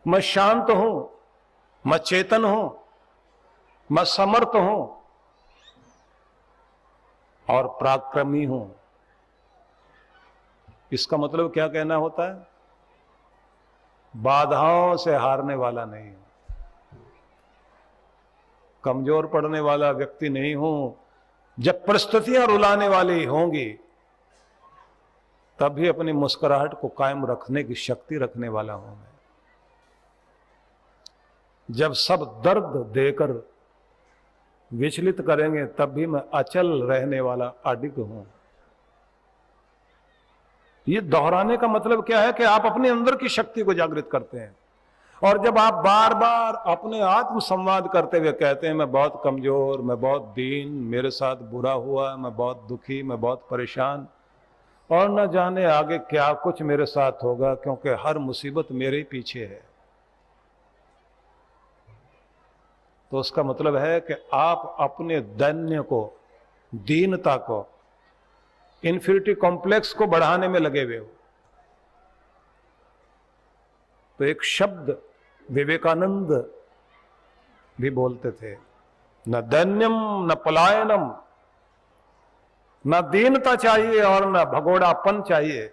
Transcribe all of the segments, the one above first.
मैं शांत हूं, मैं चेतन हूं, मैं समर्थ हूं और पराक्रमी हूं। इसका मतलब क्या कहना होता है? बाधाओं से हारने वाला नहीं हूं, कमजोर पड़ने वाला व्यक्ति नहीं हूं। जब परिस्थितियां रुलाने वाली होंगी तब भी अपनी मुस्कुराहट को कायम रखने की शक्ति रखने वाला हूं मैं। जब सब दर्द देकर विचलित करेंगे तब भी मैं अचल रहने वाला अडिग हूं। ये दोहराने का मतलब क्या है कि आप अपने अंदर की शक्ति को जागृत करते हैं। और जब आप बार बार अपने आत्म संवाद करते हुए कहते हैं मैं बहुत कमजोर, मैं बहुत दीन, मेरे साथ बुरा हुआ, मैं बहुत दुखी, मैं बहुत परेशान और न जाने आगे क्या कुछ मेरे साथ होगा क्योंकि हर मुसीबत मेरे ही पीछे है, तो उसका मतलब है कि आप अपने दैन्य को, दीनता को, इन्फिनिटी कॉम्प्लेक्स को बढ़ाने में लगे हुए हो। तो एक शब्द विवेकानंद भी बोलते थे, न दैन्यम न पलायनम, न दीनता चाहिए और न भगोड़ापन चाहिए,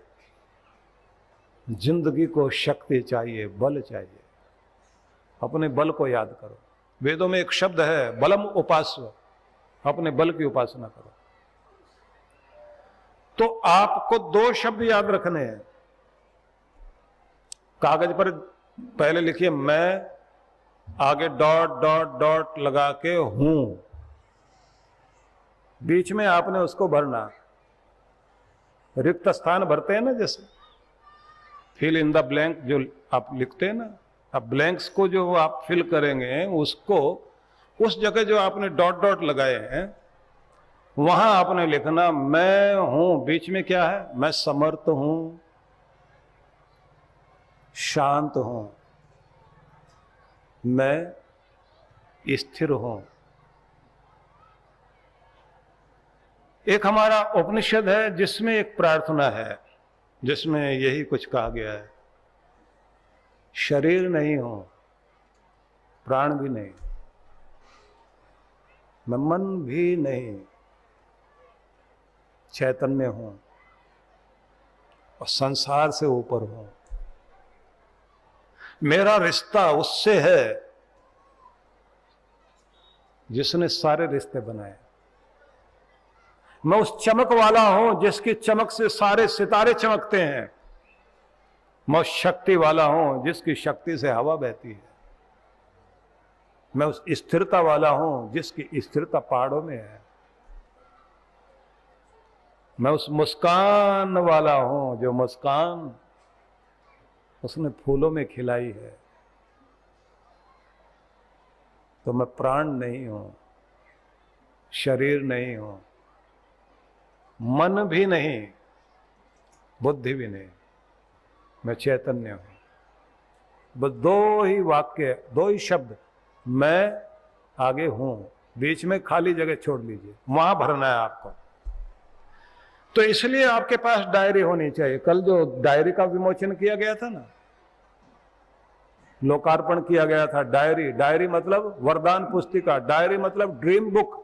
जिंदगी को शक्ति चाहिए, बल चाहिए। अपने बल को याद करो। वेदों में एक शब्द है बलम उपास्व, अपने बल की उपासना करो। तो आपको दो शब्द याद रखने हैं। कागज पर पहले लिखिए मैं, आगे डॉट डॉट डॉट लगा के हूं, बीच में आपने उसको भरना। रिक्त स्थान भरते हैं ना, जैसे फिल इन द ब्लैंक जो आप लिखते हैं ना, अब ब्लैंक्स को जो आप फिल करेंगे उसको उस जगह जो आपने डॉट डॉट लगाए हैं वहां आपने लिखना मैं हूं। बीच में क्या है? मैं समर्थ हूं, शांत हूं, मैं स्थिर हूं। एक हमारा उपनिषद है जिसमें एक प्रार्थना है जिसमें यही कुछ कहा गया है, शरीर नहीं हूं, प्राण भी नहीं, मैं मन भी नहीं, चैतन्य हूं और संसार से ऊपर हूं। मेरा रिश्ता उससे है जिसने सारे रिश्ते बनाए। मैं उस चमक वाला हूं जिसकी चमक से सारे सितारे चमकते हैं। मैं उस शक्ति वाला हूं जिसकी शक्ति से हवा बहती है। मैं उस स्थिरता वाला हूं जिसकी स्थिरता पहाड़ों में है। मैं उस मुस्कान वाला हूं जो मुस्कान उसने फूलों में खिलाई है। तो मैं प्राण नहीं हूं, शरीर नहीं हूं, मन भी नहीं, बुद्धि भी नहीं, मैं चैतन्य हूं। बस दो ही वाक्य, दो ही शब्द, मैं आगे हूं, बीच में खाली जगह छोड़ लीजिए, वहां भरना है आपको। तो इसलिए आपके पास डायरी होनी चाहिए। कल जो डायरी का विमोचन किया गया था ना, लोकार्पण किया गया था, डायरी, डायरी मतलब वरदान पुस्तिका, डायरी मतलब ड्रीम बुक,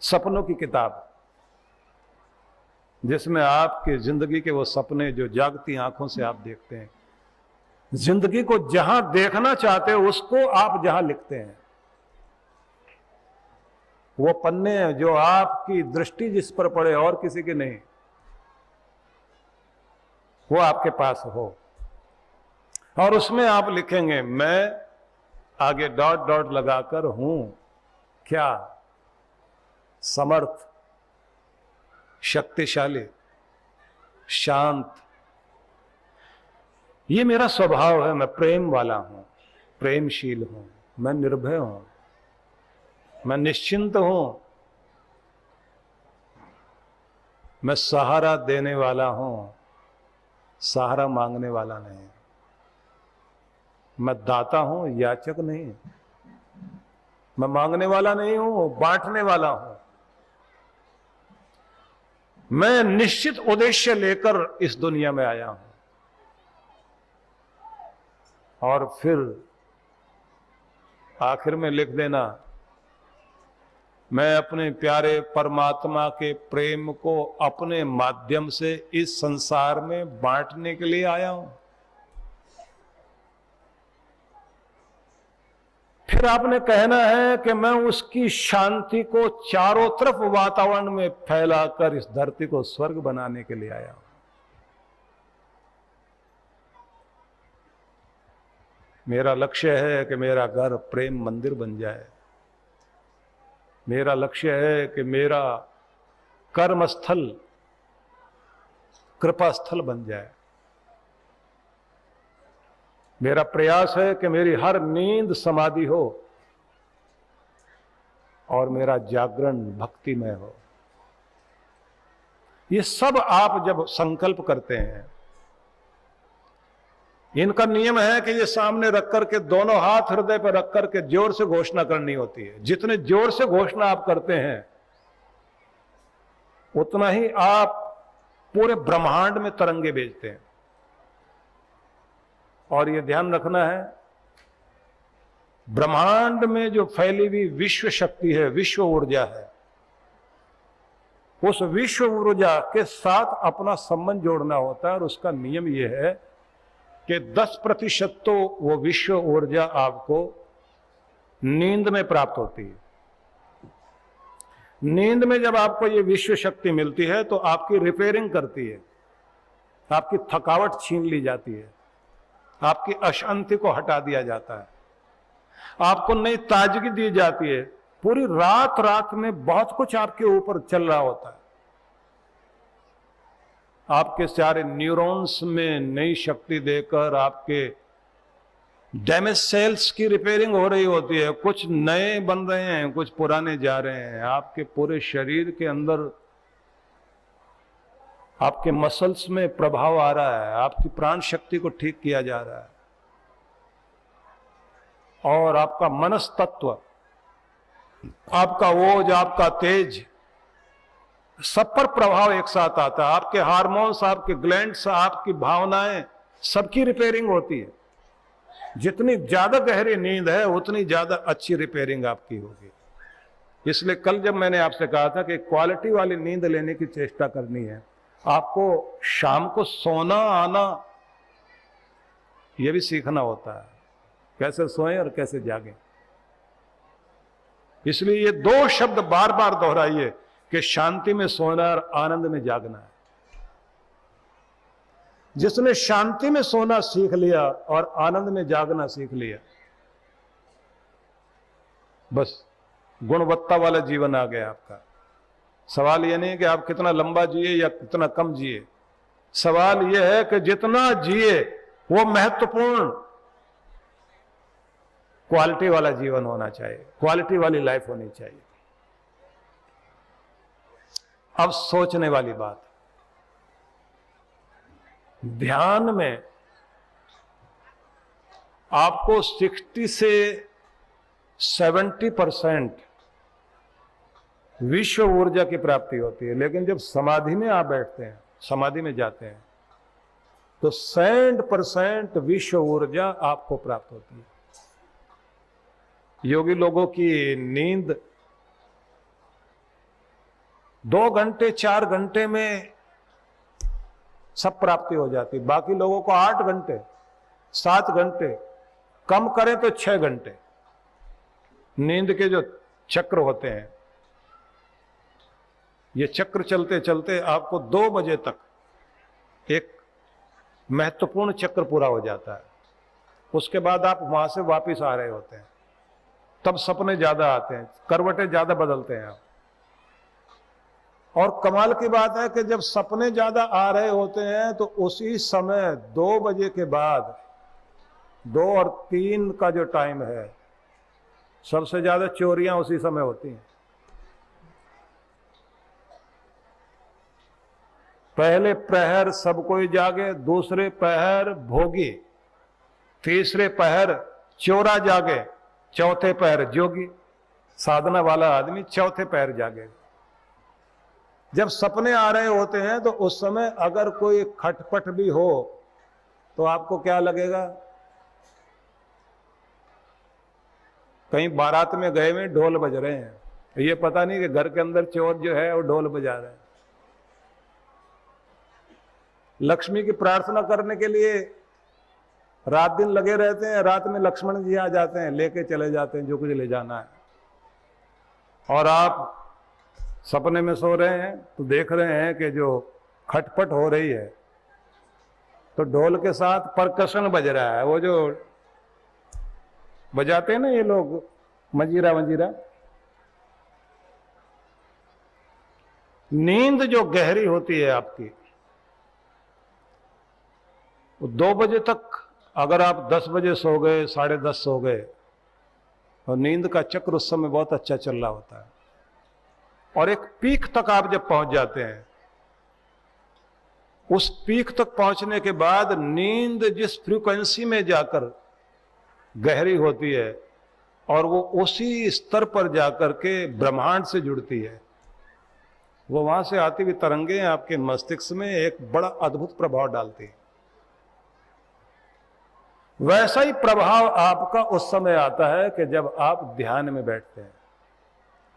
सपनों की किताब, जिसमें आपके जिंदगी के वो सपने जो जागती आंखों से आप देखते हैं, जिंदगी को जहां देखना चाहते हो उसको आप जहां लिखते हैं, वो पन्ने हैं जो आपकी दृष्टि जिस पर पड़े और किसी की नहीं, वो आपके पास हो। और उसमें आप लिखेंगे मैं, आगे डॉट डॉट लगाकर हूं क्या? समर्थ, शक्तिशाली, शांत। ये मेरा स्वभाव है। मैं प्रेम वाला हूं, प्रेमशील हूं, मैं निर्भय हूं, मैं निश्चिंत हूं, मैं सहारा देने वाला हूं, सहारा मांगने वाला नहीं। मैं दाता हूं, याचक नहीं। मैं मांगने वाला नहीं हूं, बांटने वाला हूं। मैं निश्चित उद्देश्य लेकर इस दुनिया में आया हूं। और फिर आखिर में लिख देना, मैं अपने प्यारे परमात्मा के प्रेम को अपने माध्यम से इस संसार में बांटने के लिए आया हूं। फिर आपने कहना है कि मैं उसकी शांति को चारों तरफ वातावरण में फैलाकर इस धरती को स्वर्ग बनाने के लिए आया हूं। मेरा लक्ष्य है कि मेरा घर प्रेम मंदिर बन जाए। मेरा लक्ष्य है कि मेरा कर्म स्थल कृपा स्थल बन जाए। मेरा प्रयास है कि मेरी हर नींद समाधि हो और मेरा जागरण भक्तिमय हो। ये सब आप जब संकल्प करते हैं, इनका नियम है कि ये सामने रख करके दोनों हाथ हृदय पर रख करके जोर से घोषणा करनी होती है। जितने जोर से घोषणा आप करते हैं उतना ही आप पूरे ब्रह्मांड में तरंगे भेजते हैं। और ये ध्यान रखना है, ब्रह्मांड में जो फैली हुई विश्व शक्ति है, विश्व ऊर्जा है, उस विश्व ऊर्जा के साथ अपना संबंध जोड़ना होता है। और उसका नियम यह है कि 10% तो वो विश्व ऊर्जा आपको नींद में प्राप्त होती है। नींद में जब आपको ये विश्व शक्ति मिलती है तो आपकी रिपेयरिंग करती है, आपकी थकावट छीन ली जाती है, आपकी अशांति को हटा दिया जाता है, आपको नई ताजगी दी जाती है। पूरी रात रात में बहुत कुछ आपके ऊपर चल रहा होता है। आपके सारे न्यूरॉन्स में नई शक्ति देकर आपके डैमेज सेल्स की रिपेयरिंग हो रही होती है। कुछ नए बन रहे हैं, कुछ पुराने जा रहे हैं। आपके पूरे शरीर के अंदर आपके मसल्स में प्रभाव आ रहा है, आपकी प्राण शक्ति को ठीक किया जा रहा है। और आपका मनस तत्व, आपका ओज, आपका तेज, सब पर प्रभाव एक साथ आता है। आपके हार्मोन्स, आपके ग्लैंड्स, आपकी भावनाएं, सबकी रिपेयरिंग होती है। जितनी ज्यादा गहरी नींद है उतनी ज्यादा अच्छी रिपेयरिंग आपकी होगी। इसलिए कल जब मैंने आपसे कहा था कि क्वालिटी वाली नींद लेने की चेष्टा करनी है, आपको शाम को सोना आना यह भी सीखना होता है, कैसे सोएं और कैसे जागें। इसलिए ये 2 शब्द बार बार दोहराइए कि शांति में सोना और आनंद में जागना है। जिसने शांति में सोना सीख लिया और आनंद में जागना सीख लिया, बस गुणवत्ता वाला जीवन आ गया आपका। सवाल यह नहीं कि आप कितना लंबा जिए या कितना कम जिए, सवाल यह है कि जितना जिए वो महत्वपूर्ण क्वालिटी वाला जीवन होना चाहिए, क्वालिटी वाली लाइफ होनी चाहिए। अब सोचने वाली बात, ध्यान में आपको 60 से 70% विश्व ऊर्जा की प्राप्ति होती है। लेकिन जब समाधि में आप बैठते हैं, समाधि में जाते हैं, तो 100% विश्व ऊर्जा आपको प्राप्त होती है। योगी लोगों की नींद 2 घंटे 4 घंटे में सब प्राप्ति हो जाती। बाकी लोगों को 8 घंटे 7 घंटे, कम करें तो 6 घंटे नींद के जो चक्र होते हैं, ये चक्र चलते चलते आपको 2 बजे तक एक महत्वपूर्ण चक्र पूरा हो जाता है। उसके बाद आप वहां से वापस आ रहे होते हैं, तब सपने ज्यादा आते हैं, करवटें ज्यादा बदलते हैं आप। और कमाल की बात है कि जब सपने ज्यादा आ रहे होते हैं तो उसी समय 2 बजे के बाद 2 और 3 का जो टाइम है, सबसे ज्यादा चोरियां उसी समय होती हैं। पहले प्रहर सब कोई जागे, दूसरे प्रहर भोगी, तीसरे प्रहर चोरा जागे, चौथे प्रहर जोगी। साधना वाला आदमी चौथे प्रहर जागे। जब सपने आ रहे होते हैं तो उस समय अगर कोई खटपट भी हो तो आपको क्या लगेगा? कहीं बारात में गए में ढोल बज रहे हैं, ये पता नहीं कि घर के अंदर चोर जो है वो ढोल बजा रहे हैं। लक्ष्मी की प्रार्थना करने के लिए रात दिन लगे रहते हैं, रात में लक्ष्मण जी आ जाते हैं, लेके चले जाते हैं जो कुछ ले जाना है। और आप सपने में सो रहे हैं तो देख रहे हैं कि जो खटपट हो रही है तो ढोल के साथ परकशन बज रहा है, वो जो बजाते हैं ना ये लोग, मंजीरा मंजीरा। नींद जो गहरी होती है आपकी, वो 2 बजे तक, अगर आप 10 बजे सो गए, 10:30 सो गए, और नींद का चक्र उस समय बहुत अच्छा चल रहा होता है, और एक पीक तक आप जब पहुंच जाते हैं, उस पीक तक पहुंचने के बाद नींद जिस फ्रीक्वेंसी में जाकर गहरी होती है और वो उसी स्तर पर जाकर के ब्रह्मांड से जुड़ती है, वो वहां से आती हुई तरंगें आपके मस्तिष्क में एक बड़ा अद्भुत प्रभाव डालती है। वैसा ही प्रभाव आपका उस समय आता है कि जब आप ध्यान में बैठते हैं।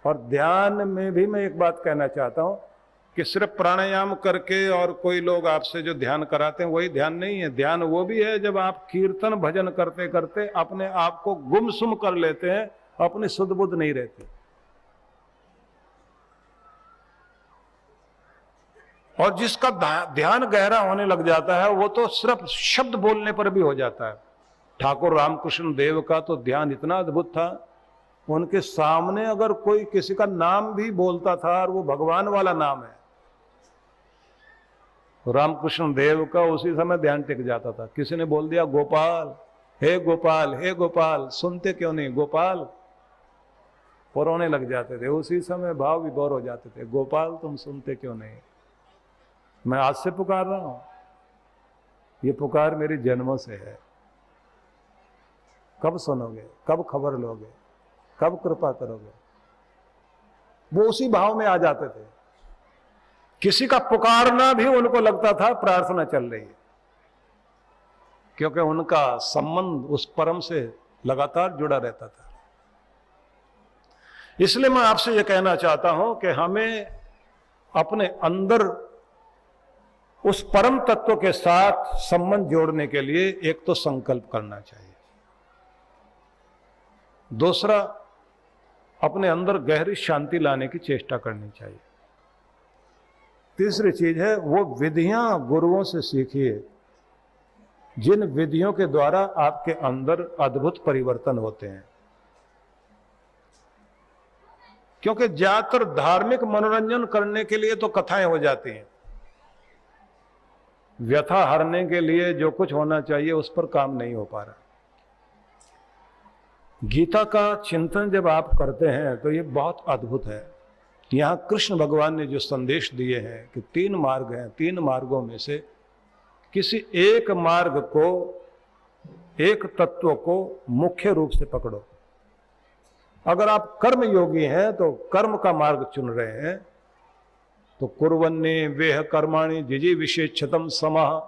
और ध्यान में भी मैं एक बात कहना चाहता हूं कि सिर्फ प्राणायाम करके और कोई लोग आपसे जो ध्यान कराते हैं वही ध्यान नहीं है। ध्यान वो भी है जब आप कीर्तन भजन करते करते अपने आप को गुमसुम कर लेते हैं, अपनी सुध बुध नहीं रहती। और जिसका ध्यान गहरा होने लग जाता है वो तो सिर्फ शब्द बोलने पर भी हो जाता है। ठाकुर रामकृष्ण देव का तो ध्यान इतना अद्भुत था, उनके सामने अगर कोई किसी का नाम भी बोलता था और वो भगवान वाला नाम है, रामकृष्ण देव का उसी समय ध्यान टिक जाता था। किसी ने बोल दिया गोपाल, हे गोपाल, हे गोपाल, सुनते क्यों नहीं गोपाल, रोने लग जाते थे, उसी समय भाव विभोर हो जाते थे, गोपाल तुम सुनते क्यों नहीं। मैं आज से पुकार रहा हूं, ये पुकार मेरी जन्मों से है। कब सुनोगे, कब खबर लोगे, कब कृपा करोगे। वो उसी भाव में आ जाते थे। किसी का पुकारना भी उनको लगता था प्रार्थना चल रही है, क्योंकि उनका संबंध उस परम से लगातार जुड़ा रहता था। इसलिए मैं आपसे यह कहना चाहता हूं कि हमें अपने अंदर उस परम तत्व के साथ संबंध जोड़ने के लिए एक तो संकल्प करना चाहिए, दूसरा अपने अंदर गहरी शांति लाने की चेष्टा करनी चाहिए, तीसरी चीज है वो विधियां गुरुओं से सीखिए जिन विधियों के द्वारा आपके अंदर अद्भुत परिवर्तन होते हैं। क्योंकि ज्यादातर धार्मिक मनोरंजन करने के लिए तो कथाएं हो जाती हैं, व्यथा हरने के लिए जो कुछ होना चाहिए उस पर काम नहीं हो पा रहा। गीता का चिंतन जब आप करते हैं तो ये बहुत अद्भुत है। यहां कृष्ण भगवान ने जो संदेश दिए हैं कि 3 मार्ग हैं, 3 मार्गों में से किसी एक मार्ग को, एक तत्व को मुख्य रूप से पकड़ो। अगर आप कर्म योगी हैं तो कर्म का मार्ग चुन रहे हैं तो कुर्वन्ने वेह कर्माणि जिजी विशेषतम समः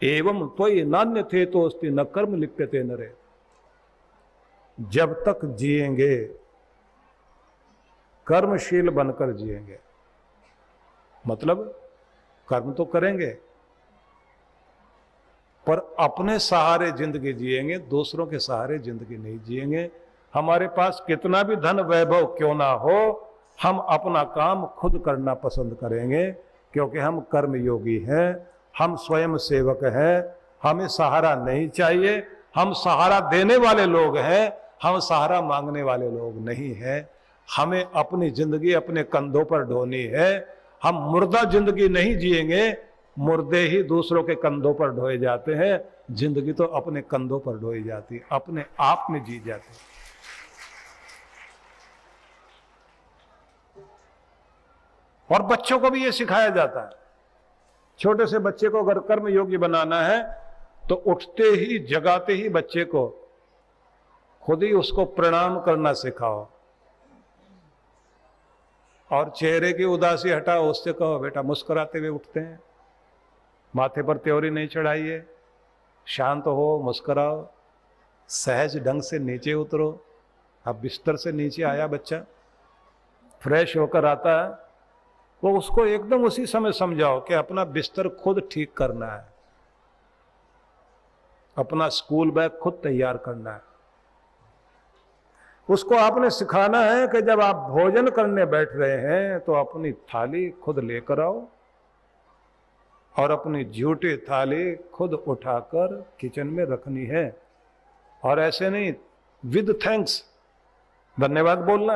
एवं त्वयि नान्य थे तो अस्ति न कर्म लिप्यते नरे। जब तक जिएंगे कर्मशील बनकर जिएंगे, मतलब कर्म तो करेंगे पर अपने सहारे जिंदगी जिएंगे, दूसरों के सहारे जिंदगी नहीं जिएंगे। हमारे पास कितना भी धन वैभव क्यों ना हो, हम अपना काम खुद करना पसंद करेंगे, क्योंकि हम कर्मयोगी हैं, हम स्वयं सेवक हैं, हमें सहारा नहीं चाहिए। हम सहारा देने वाले लोग हैं, हम सहारा मांगने वाले लोग नहीं हैं। हमें अपनी जिंदगी अपने कंधों पर ढोनी है। हम मुर्दा जिंदगी नहीं जिएंगे, मुर्दे ही दूसरों के कंधों पर ढोए जाते हैं। जिंदगी तो अपने कंधों पर ढोई जाती, अपने आप में जी जाती। और बच्चों को भी ये सिखाया जाता है। छोटे से बच्चे को अगर कर्म योगी बनाना है तो उठते ही, जगाते ही बच्चे को खुद ही उसको प्रणाम करना सिखाओ और चेहरे की उदासी हटाओ। उससे कहो बेटा मुस्कुराते हुए उठते हैं, माथे पर त्योरी नहीं चढ़ाइए, शांत हो, मुस्कुराओ, सहज ढंग से नीचे उतरो, अब बिस्तर से नीचे आया बच्चा, फ्रेश होकर आता है, वो उसको एकदम उसी समय समझाओ कि अपना बिस्तर खुद ठीक करना है, अपना स्कूल बैग खुद तैयार करना है। उसको आपने सिखाना है कि जब आप भोजन करने बैठ रहे हैं तो अपनी थाली खुद लेकर आओ और अपनी झूठी थाली खुद उठाकर किचन में रखनी है। और ऐसे नहीं, विद थैंक्स, धन्यवाद बोलना,